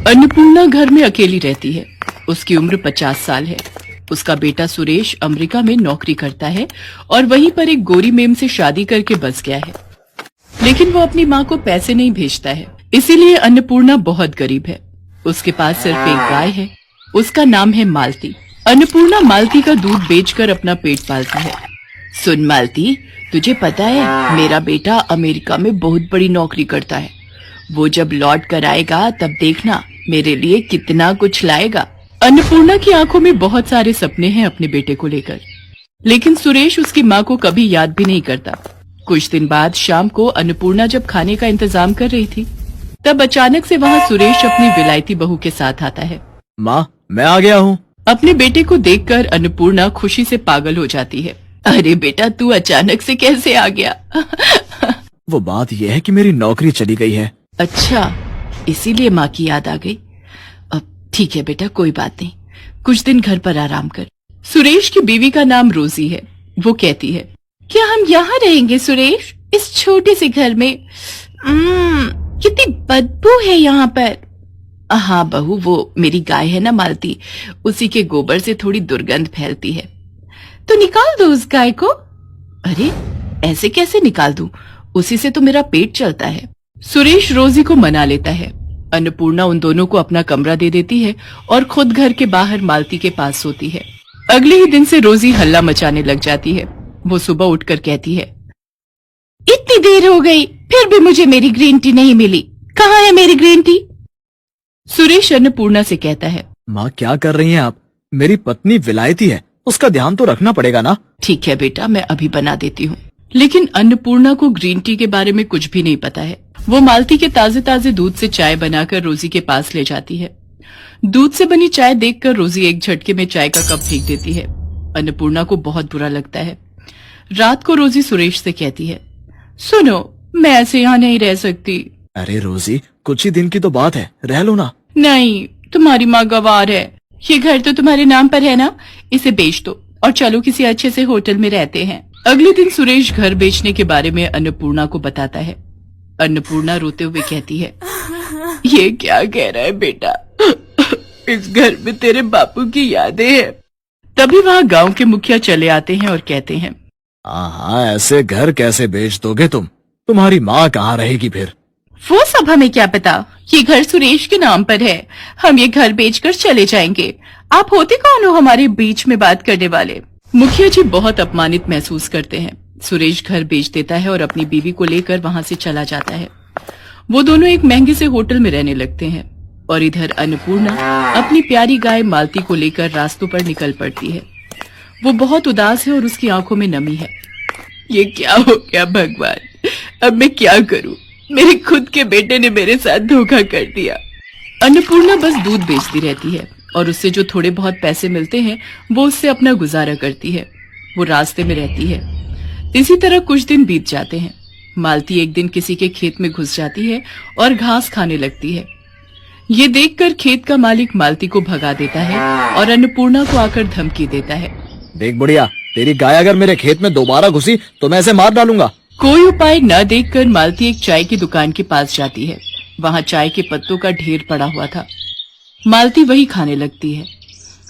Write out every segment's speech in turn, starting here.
अन्नपूर्णा घर में अकेली रहती है। उसकी उम्र 50 साल है। उसका बेटा सुरेश अमेरिका में नौकरी करता है और वहीं पर एक गोरी मेम से शादी करके बस गया है, लेकिन वो अपनी माँ को पैसे नहीं भेजता है, इसीलिए अन्नपूर्णा बहुत गरीब है। उसके पास सिर्फ एक गाय है, उसका नाम है मालती। अन्नपूर्णा मालती का दूध बेचकर अपना पेट पालती है। सुन मालती, तुझे पता है मेरा बेटा अमेरिका में बहुत बड़ी नौकरी करता है। वो जब लौट कर आएगा तब देखना मेरे लिए कितना कुछ लाएगा। अन्नपूर्णा की आंखों में बहुत सारे सपने हैं अपने बेटे को लेकर, लेकिन सुरेश उसकी माँ को कभी याद भी नहीं करता। कुछ दिन बाद शाम को अन्नपूर्णा जब खाने का इंतजाम कर रही थी, तब अचानक से वहाँ सुरेश अपनी विलायती बहू के साथ आता है। माँ, मैं आ गया हूँ। अपने बेटे को देखकर अन्नपूर्णा खुशी से पागल हो जाती है। अरे बेटा, तू अचानक से कैसे आ गया? वो बात यह है कि मेरी नौकरी चली गई है। अच्छा, इसीलिए माँ की याद आ गई। अब ठीक है बेटा, कोई बात नहीं, कुछ दिन घर पर आराम कर। सुरेश की बीवी का नाम रोजी है। वो कहती है, क्या हम यहाँ रहेंगे सुरेश, इस छोटे से घर में? कितनी बदबू है यहाँ पर। हाँ बहू, वो मेरी गाय है ना मालती, उसी के गोबर से थोड़ी दुर्गंध फैलती है, तो निकाल दो उस गाय को। अरे ऐसे कैसे निकाल दूं, उसी से तो मेरा पेट चलता है। सुरेश रोजी को मना लेता है। अन्नपूर्णा उन दोनों को अपना कमरा दे देती है और खुद घर के बाहर मालती के पास सोती है। अगले ही दिन से रोजी हल्ला मचाने लग जाती है। वो सुबह उठकर कहती है, इतनी देर हो गई फिर भी मुझे मेरी ग्रीन टी नहीं मिली, कहाँ है मेरी ग्रीन टी? सुरेश अन्नपूर्णा से कहता है, माँ क्या कर रही हैं आप? मेरी पत्नी विलायती है, उसका ध्यान तो रखना पड़ेगा ना। ठीक है बेटा, मैं अभी बना देती हूँ। लेकिन अन्नपूर्णा को ग्रीन टी के बारे में कुछ भी नहीं पता है। वो मालती के ताजे ताजे दूध से चाय बनाकर रोजी के पास ले जाती है। दूध से बनी चाय देखकर रोजी एक झटके में चाय का कप फेंक देती है। अन्नपूर्णा को बहुत बुरा लगता है। रात को रोजी सुरेश से कहती है, सुनो, मैं ऐसे यहाँ नहीं रह सकती। अरे रोजी, कुछ ही दिन की तो बात है, रह लो ना। नहीं, तुम्हारी माँ गवार है। ये घर तो तुम्हारे नाम पर है ना, इसे बेच दो और चलो किसी अच्छे से होटल में रहते हैं। अगले दिन सुरेश घर बेचने के बारे में अन्नपूर्णा को बताता है। अन्नपूर्णा रोते हुए कहती है, ये क्या कह रहा है बेटा, इस घर में तेरे बापू की यादें हैं। तभी वहाँ गांव के मुखिया चले आते हैं और कहते हैं, हाँ, ऐसे घर कैसे बेच दोगे तुम? तुम्हारी माँ कहाँ रहेगी फिर? वो सब हमें क्या पता, ये घर सुरेश के नाम पर है। हम ये घर बेचकर चले जाएंगे। आप होते कौन हो हमारे बीच में बात करने वाले? मुखिया जी बहुत अपमानित महसूस करते हैं। सुरेश घर बेच देता है और अपनी बीवी को लेकर वहाँ से चला जाता है। वो दोनों एक महंगे से होटल में रहने लगते हैं और इधर अन्नपूर्णा अपनी प्यारी गाय मालती को लेकर रास्तों पर निकल पड़ती है। वो बहुत उदास है और उसकी आंखों में नमी है। ये क्या हो गया भगवान, अब मैं क्या करूं? मेरे खुद के बेटे ने मेरे साथ धोखा कर दिया। अन्नपूर्णा बस दूध बेचती रहती है और उससे जो थोड़े बहुत पैसे मिलते हैं वो उससे अपना गुजारा करती है। वो रास्ते में रहती है। इसी तरह कुछ दिन बीत जाते हैं। मालती एक दिन किसी के खेत में घुस जाती है और घास खाने लगती है। ये देखकर खेत का मालिक मालती को भगा देता है और अन्नपूर्णा को आकर धमकी देता है, देख बुढ़िया, तेरी गाय अगर मेरे खेत में दोबारा घुसी तो मैं इसे मार डालूंगा। कोई उपाय न देखकर मालती एक चाय की दुकान के पास जाती है। वहाँ चाय के पत्तों का ढेर पड़ा हुआ था। मालती वही खाने लगती है।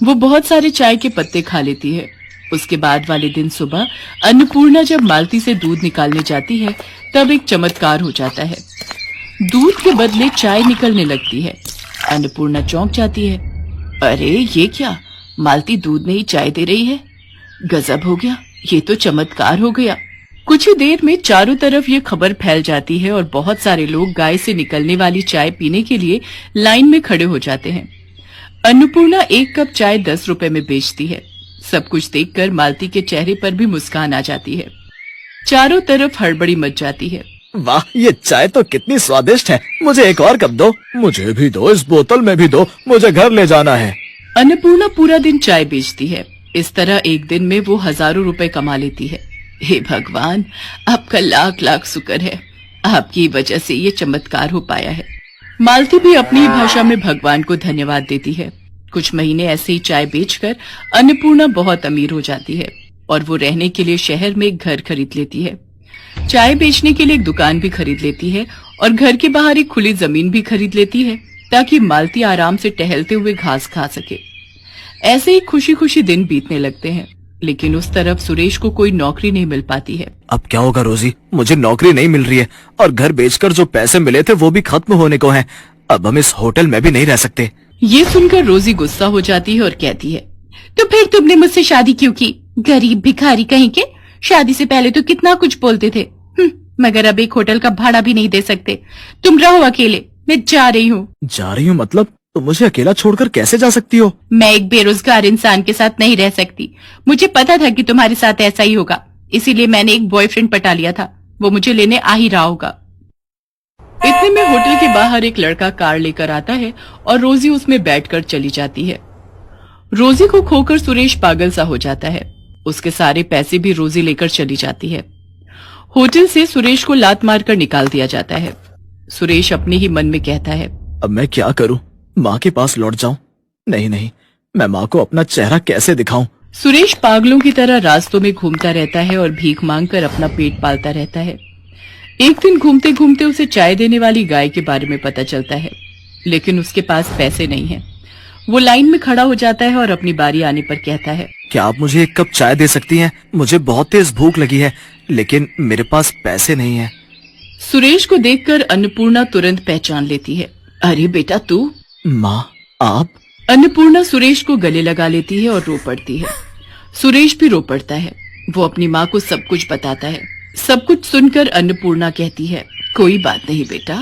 वो बहुत सारे चाय के पत्ते खा लेती है। उसके बाद वाले दिन सुबह अन्नपूर्णा जब मालती से दूध निकालने जाती है तब एक चमत्कार हो जाता है। दूध के बदले चाय निकलने लगती है। अन्नपूर्णा चौंक जाती है। अरे ये क्या, मालती दूध नहीं चाय दे रही है? गजब हो गया, ये तो चमत्कार हो गया। कुछ ही देर में चारों तरफ ये खबर फैल जाती है और बहुत सारे लोग गाय से निकलने वाली चाय पीने के लिए लाइन में खड़े हो जाते हैं। अन्नपूर्णा एक कप चाय 10 रुपए में बेचती है। सब कुछ देखकर मालती के चेहरे पर भी मुस्कान आ जाती है। चारों तरफ हड़बड़ी मच जाती है। वाह, ये चाय तो कितनी स्वादिष्ट है, मुझे एक और कप दो। मुझे भी दो, इस बोतल में भी दो, मुझे घर ले जाना है। अन्नपूर्णा पूरा दिन चाय बेचती है। इस तरह एक दिन में वो हजारों रुपए कमा लेती है। हे भगवान, आपका लाख लाख शुक्र है, आपकी वजह से ये चमत्कार हो पाया है। मालती भी अपनी भाषा में भगवान को धन्यवाद देती है। कुछ महीने ऐसे ही चाय बेचकर अन्नपूर्णा बहुत अमीर हो जाती है और वो रहने के लिए शहर में एक घर खरीद लेती है। चाय बेचने के लिए एक दुकान भी खरीद लेती है और घर के बाहर एक खुली जमीन भी खरीद लेती है ताकि मालती आराम से टहलते हुए घास खा सके। ऐसे ही खुशी खुशी दिन बीतने लगते हैं, लेकिन उस तरफ सुरेश को कोई नौकरी नहीं मिल पाती है। अब क्या होगा रोजी, मुझे नौकरी नहीं मिल रही है और घर बेचकर जो पैसे मिले थे वो भी खत्म होने को हैं। अब हम इस होटल में भी नहीं रह सकते। ये सुनकर रोजी गुस्सा हो जाती है और कहती है, तो फिर तुमने मुझसे शादी क्यों की? गरीब भिखारी कहीं के। शादी से पहले तो कितना कुछ बोलते थे। मगर अब एक होटल का भाड़ा भी नहीं दे सकते। तुम रहो अकेले, मैं जा रही हूँ। जा रही हूँ मतलब? तुम मुझे अकेला छोड़कर कैसे जा सकती हो? मैं एक बेरोजगार इंसान के साथ नहीं रह सकती। मुझे पता था कि तुम्हारे साथ ऐसा ही होगा, इसीलिए मैंने एक बॉयफ्रेंड पटा लिया था। वो मुझे लेने आ ही रहा होगा। इतने में होटल के बाहर एक लड़का कार लेकर आता है और रोजी उसमें बैठकर चली जाती है। रोजी को खोकर सुरेश पागल सा हो जाता है। उसके सारे पैसे भी रोजी लेकर चली जाती है। होटल से सुरेश को लात मारकर निकाल दिया जाता है। सुरेश अपने ही मन में कहता है, अब मैं क्या करूं? माँ के पास लौट जाऊं? नहीं नहीं, मैं माँ को अपना चेहरा कैसे दिखाऊं? सुरेश पागलों की तरह रास्तों में घूमता रहता है और भीख मांगकर अपना पेट पालता रहता है। एक दिन घूमते घूमते उसे चाय देने वाली गाय के बारे में पता चलता है, लेकिन उसके पास पैसे नहीं है। वो लाइन में खड़ा हो जाता है और अपनी बारी आने पर कहता है, क्या आप मुझे एक कप चाय दे सकती हैं? मुझे बहुत तेज भूख लगी है, लेकिन मेरे पास पैसे नहीं है। सुरेश को देखकर अन्नपूर्णा तुरंत पहचान लेती है। अरे बेटा तू? माँ आप? अन्नपूर्णा सुरेश को गले लगा लेती है और रो पड़ती है। सुरेश भी रो पड़ता है। वो अपनी माँ को सब कुछ बताता है। सब कुछ सुनकर अन्नपूर्णा कहती है, कोई बात नहीं बेटा,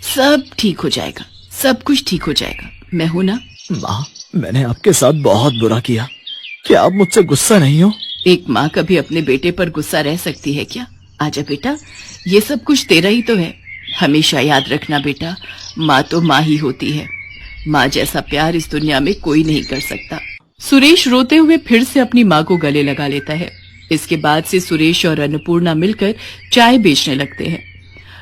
सब ठीक हो जाएगा, सब कुछ ठीक हो जाएगा, मैं हूं ना। माँ, मैंने आपके साथ बहुत बुरा किया, क्या आप मुझसे गुस्सा नहीं हो? एक माँ कभी अपने बेटे पर गुस्सा रह सकती है क्या? आजा बेटा, ये सब कुछ तेरा ही तो है। हमेशा याद रखना बेटा, माँ तो माँ ही होती है। माँ जैसा प्यार इस दुनिया में कोई नहीं कर सकता। सुरेश रोते हुए फिर से अपनी माँ को गले लगा लेता है। इसके बाद से सुरेश और अन्नपूर्णा मिलकर चाय बेचने लगते हैं।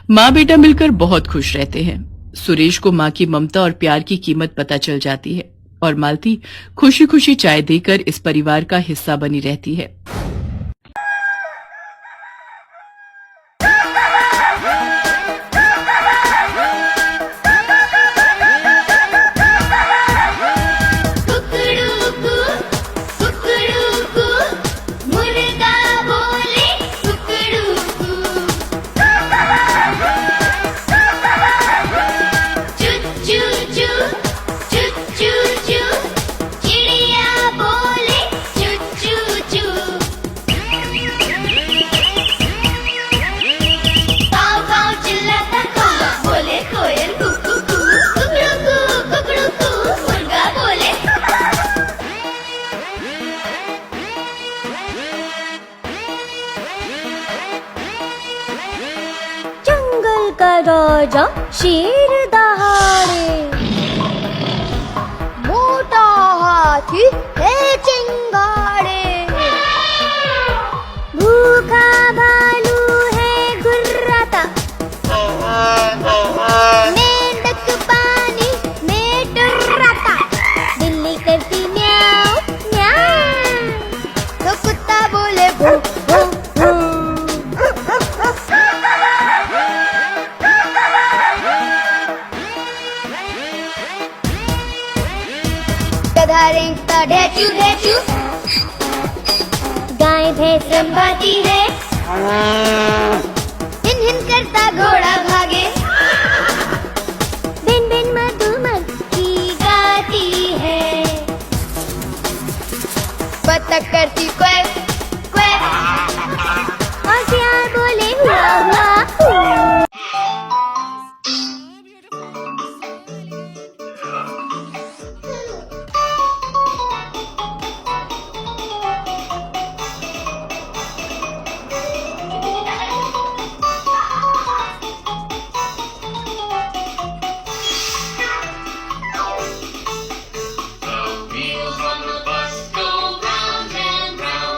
माँ बेटा मिलकर बहुत खुश रहते हैं। सुरेश को माँ की ममता और प्यार की कीमत पता चल जाती है और मालती खुशी खुशी चाय देकर इस परिवार का हिस्सा बनी रहती है। का राजा शेर दहाड़े, मोटा हाथी है चिंगाड़े, भूखा भालू है गुर्राता, मेंढक पानी में टुर्राता, बिल्ली करती म्याऊं म्याऊं, तो कुत्ता बोले भू भू भू। गधा रेंगता ढेचू ढेचू, गाय भैंस रंभाती है, हिन हिन करता घोड़ा भागे, बिन बिन मधुमक्खी गाती है, बतख करती क्वैक क्वैक, और सियार बोले हुआ हुआ। Wheels on the bus go round and round.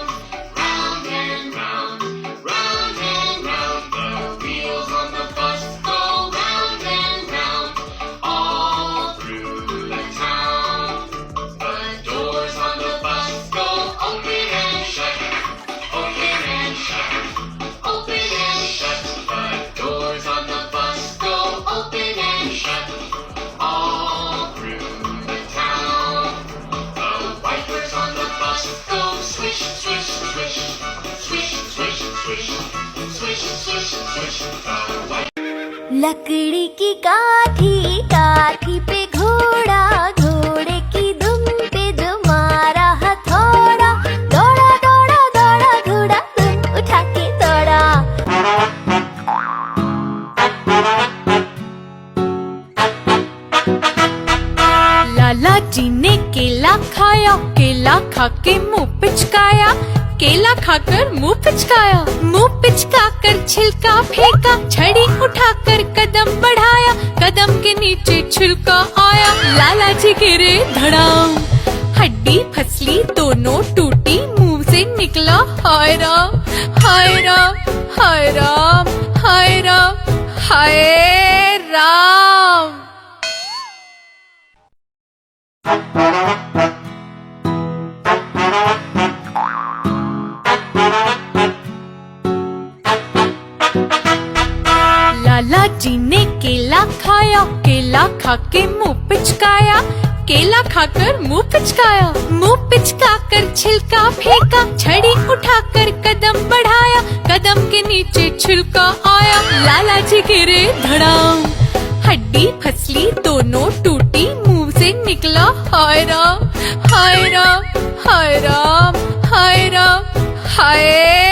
लकड़ी की काठी, काठी पे घोड़ा, घोड़े की दुम पे जो मारा हथौड़ा, दौड़ा दौड़ा दौड़ा घोड़ा दुम उठा के दौड़ा। लाला जी ने केला खाया, केला खा के मुंह पिचकाया, केला खाकर मुंह पिचकाया, मुंह पिचकाकर छिलका फेंका, छड़ी उठाकर कदम बढ़ाया, कदम के नीचे छिलका आया, लाला जी गिरे धड़ाम, हड्डी फसली दोनों टूटी, मुंह से निकला हाय राम हाय राम हाय राम हाय राम हाय राम। लाला जी ने केला खाया, केला खा के मुंह पिचकाया, केला खाकर मुंह पिचकाया, मुंह पिचकाकर छिलका फेंका, छड़ी उठाकर कदम बढ़ाया, कदम के नीचे छिलका आया, लाला जी गिरे धड़ाम, हड्डी फसली दोनों टूटी, मुंह से निकला हाय राम हाय राम हाय राम हाय राम हाय